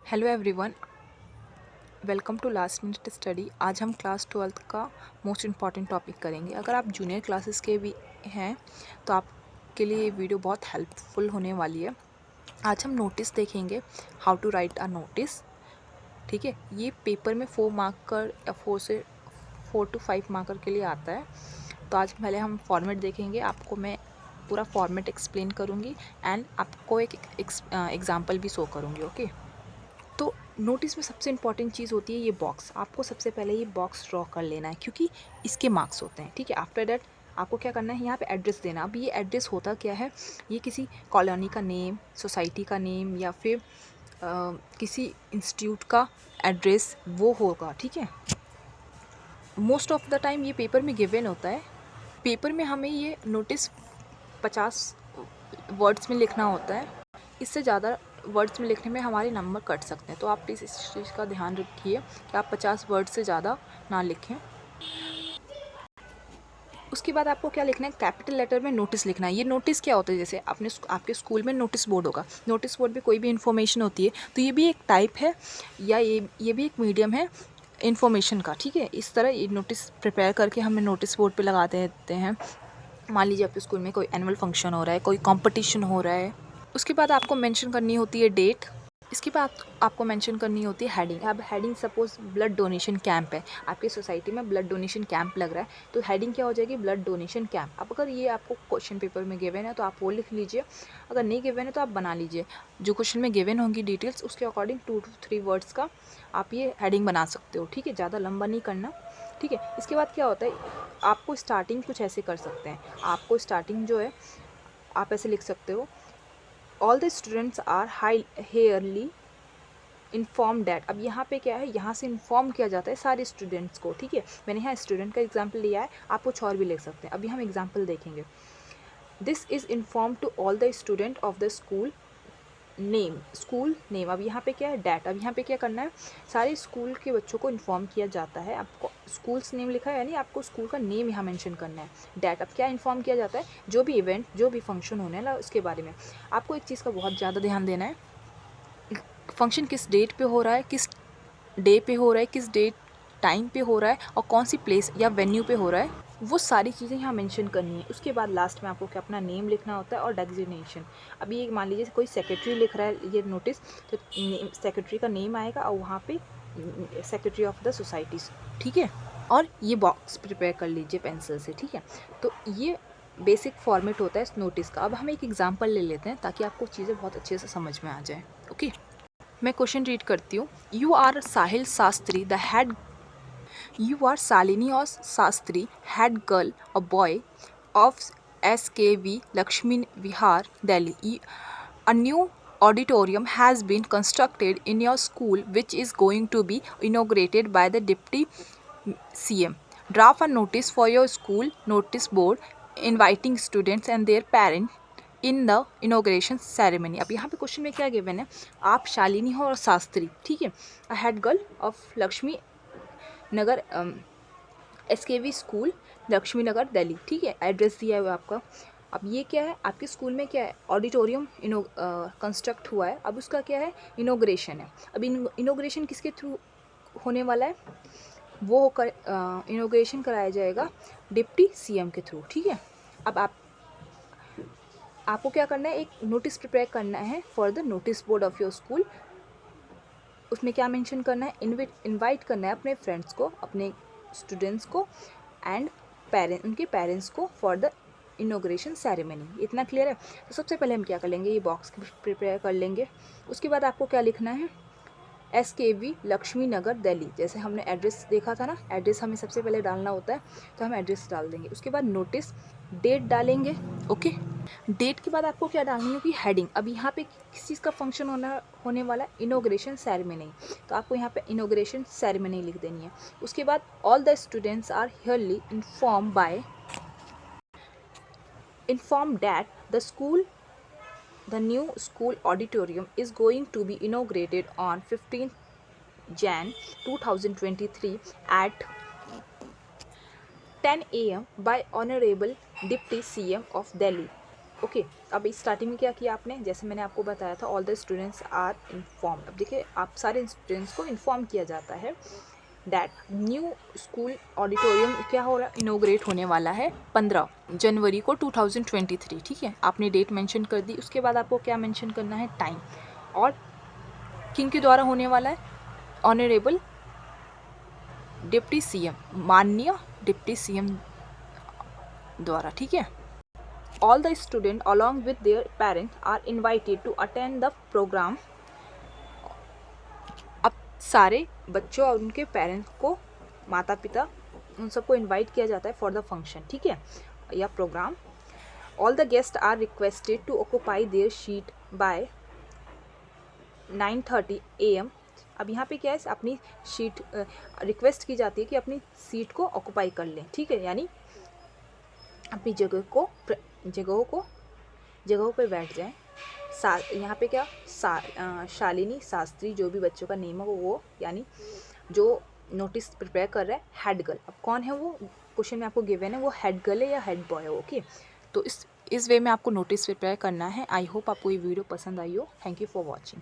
Hello everyone, welcome to last minute study. आज हम class 12th का मोस्ट इम्पॉर्टेंट टॉपिक करेंगे। अगर आप जूनियर क्लासेस के भी हैं तो आपके लिए ये वीडियो बहुत हेल्पफुल होने वाली है। आज हम नोटिस देखेंगे, how to write a notice. ठीक है, ये पेपर में 4 मार्कर या 4 to 5 मार्कर के लिए आता है। तो आज पहले हम फॉर्मेट देखेंगे। आपको मैं पूरा फॉर्मेट एक्सप्लेन करूँगी एंड आपको एक एग्जाम्पल भी शो करूँगी। ओके, तो नोटिस में सबसे इम्पॉर्टेंट चीज़ होती है ये बॉक्स। आपको सबसे पहले ये बॉक्स ड्रॉ कर लेना है क्योंकि इसके मार्क्स होते हैं। ठीक है, आफ्टर दैट आपको क्या करना है, यहाँ पे एड्रेस देना। अब ये एड्रेस होता क्या है, ये किसी कॉलोनी का नेम, सोसाइटी का नेम या फिर किसी इंस्टीट्यूट का एड्रेस वो होगा। ठीक है, मोस्ट ऑफ द टाइम ये पेपर में गिवन होता है। पेपर में हमें ये नोटिस 50 वर्ड्स में लिखना होता है। इससे ज़्यादा वर्ड्स में लिखने में हमारे नंबर कट सकते हैं, तो आप प्लीज़ इस चीज़ का ध्यान रखिए कि आप 50 वर्ड से ज़्यादा ना लिखें। उसके बाद आपको क्या लिखना है, कैपिटल लेटर में नोटिस लिखना है। ये नोटिस क्या होता है, जैसे आपके स्कूल में नोटिस बोर्ड होगा, नोटिस बोर्ड पे कोई भी इन्फॉर्मेशन होती है तो ये भी एक टाइप है या ये भी एक मीडियम है इन्फॉर्मेशन का। ठीक है, इस तरह ये नोटिस प्रिपेयर करके हमें नोटिस बोर्ड पे लगा देते हैं। मान लीजिए आपके स्कूल में कोई एनुअल फंक्शन हो रहा है, कोई कंपटीशन हो रहा है। उसके बाद आपको मेंशन करनी होती है डेट। इसके बाद आपको मेंशन करनी होती है हेडिंग। अब heading suppose blood donation camp है, आपकी सोसाइटी में ब्लड डोनेशन कैंप लग रहा है, तो हेडिंग क्या हो जाएगी, ब्लड डोनेशन कैंप। अब अगर ये आपको क्वेश्चन पेपर में गिवन है तो आप वो लिख लीजिए, अगर नहीं गिवन है तो आप बना लीजिए। जो क्वेश्चन में गिवन होंगी डिटेल्स उसके अकॉर्डिंग 2 to 3 वर्ड्स का आप ये हेडिंग बना सकते हो। ठीक है, ज़्यादा लंबा नहीं करना। ठीक है, इसके बाद क्या होता है, आपको स्टार्टिंग कुछ ऐसे कर सकते हैं। आपको स्टार्टिंग जो है आप ऐसे लिख सकते हो, all the students are highly inform that. अब यहाँ पे क्या है, यहाँ से इन्फॉर्म किया जाता है सारे स्टूडेंट्स को। ठीक है, मैंने यहाँ स्टूडेंट का एग्जाम्पल लिया है, आप कुछ और भी लिख सकते हैं। अभी हम एग्जाम्पल देखेंगे। This is inform to all the student of the school name, school name. अब यहाँ पे क्या है, डैट। अब यहाँ पे क्या करना है, सारे स्कूल के बच्चों को इन्फॉर्म किया जाता है। आपको स्कूल्स नेम लिखा है, यानी आपको स्कूल का नेम यहाँ मेंशन करना है। डैट, अब क्या इन्फॉर्म किया जाता है, जो भी इवेंट, जो भी फंक्शन होने वाला उसके बारे में। आपको एक चीज़ का बहुत ज़्यादा ध्यान देना है, फंक्शन किस डेट पे हो रहा है, किस डे पे हो रहा है, किस डेट टाइम पे हो रहा है और कौन सी प्लेस या वेन्यू पे हो रहा है, वो सारी चीज़ें यहाँ मेंशन करनी है। उसके बाद लास्ट में आपको क्या अपना नेम लिखना होता है और डेजिग्नेशन। अभी ये मान लीजिए कोई सेक्रेटरी लिख रहा है ये नोटिस, तो सेक्रेटरी का नेम आएगा और वहाँ पे सेक्रेटरी ऑफ द सोसाइटीज़। ठीक है, और ये बॉक्स प्रिपेयर कर लीजिए पेंसिल से। ठीक है, तो ये बेसिक फॉर्मेट होता है इस नोटिस का। अब हम एक एग्जाम्पल ले लेते हैं ताकि आपको चीज़ें बहुत अच्छे से समझ में आ जाए। ओके, मैं क्वेश्चन रीड करती हूँ। You are Sahil Shastri the head, you are Shalini और Shastri head girl a boy of SKV Lakshmi Vihar, Delhi. A new auditorium has been constructed in your school which is going to be inaugurated by the Deputy CM. Draft a notice for your school notice board inviting students and their parents in the inauguration ceremony. अब यहाँ पे question में क्या given है, आप शालिनी हो और शास्त्री। ठीक है, head girl of Lakshmi Nagar SKV school Lakshmi Nagar Delhi. ठीक है, एड्रेस दिया हुआ है आपका। अब ये क्या है, आपके स्कूल में क्या है, ऑडिटोरियम कंस्ट्रक्ट हुआ है। अब उसका क्या है, इनोग्रेशन है। अब इनोग्रेशन किसके थ्रू होने वाला है, वो इनोग्रेशन कराया जाएगा डिप्टी CM के थ्रू। ठीक है, अब आपको क्या करना है, एक नोटिस प्रिपेयर करना है for the notice board of your school. उसमें क्या मेंशन करना है, इनवाइट करना है अपने फ्रेंड्स को, अपने स्टूडेंट्स को एंड उनके पेरेंट्स को फॉर द इनोग्रेशन सेरेमनी। इतना क्लियर है। तो सबसे पहले हम क्या कर लेंगे, ये बॉक्स प्रिपेयर कर लेंगे। उसके बाद आपको क्या लिखना है, SKV लक्ष्मी नगर दिल्ली। जैसे हमने एड्रेस देखा था ना, एड्रेस हमें सबसे पहले डालना होता है, तो हम एड्रेस डाल देंगे। उसके बाद नोटिस डेट डालेंगे। ओके, डेट के बाद आपको क्या डालनी होगी, हेडिंग। अब यहाँ पे किस चीज़ का फंक्शन होने वाला है, इनोग्रेशन सेरेमनी, तो आपको यहाँ पे इनोग्रेशन सेरेमनी लिख देनी है। उसके बाद all the students are hereby inform that the new school auditorium is going to be inaugurated on 15th Jan 2023 at 10 a.m. by Honorable Deputy CM of Delhi. Okay. अब इस स्टार्टिंग में क्या किया आपने, जैसे मैंने आपको बताया था all the students are inform. अब देखिए आप सारे स्टूडेंट्स को इन्फॉर्म किया जाता है दैट न्यू स्कूल ऑडिटोरियम क्या हो रहा है, इनोग्रेट होने वाला है 15 जनवरी को 2023। ठीक है, आपने डेट मेंशन कर दी। उसके बाद आपको क्या मेंशन करना है, टाइम, और किंग के द्वारा होने वाला है, ऑनरेबल डिप्टी सीएम, माननीय डिप्टी सीएम द्वारा। ठीक है, all the students along with their parents are invited to attend the program। अब सारे बच्चों और उनके पेरेंट्स को, माता पिता, उन सबको इनवाइट किया जाता है फॉर द फंक्शन। ठीक है, या program. All the guest are requested to occupy their seat by 9:30 AM। अब यहाँ पे क्या है, अपनी सीट रिक्वेस्ट की जाती है कि अपनी सीट को ऑक्यूपाई कर लें। ठीक है, यानी अपनी जगहों पे बैठ जाएं। यहाँ पे क्या शालिनी शास्त्री, जो भी बच्चों का नेम है वो यानी जो नोटिस प्रिपेयर कर रहा है, हेड गर्ल। अब कौन है वो, क्वेश्चन में आपको गिवन है वो हेड गर्ल है या हेड बॉय है। ओके, तो इस वे में आपको नोटिस प्रिपेयर करना है। आई होप आपको ये वीडियो पसंद आई हो। Thank you for watching.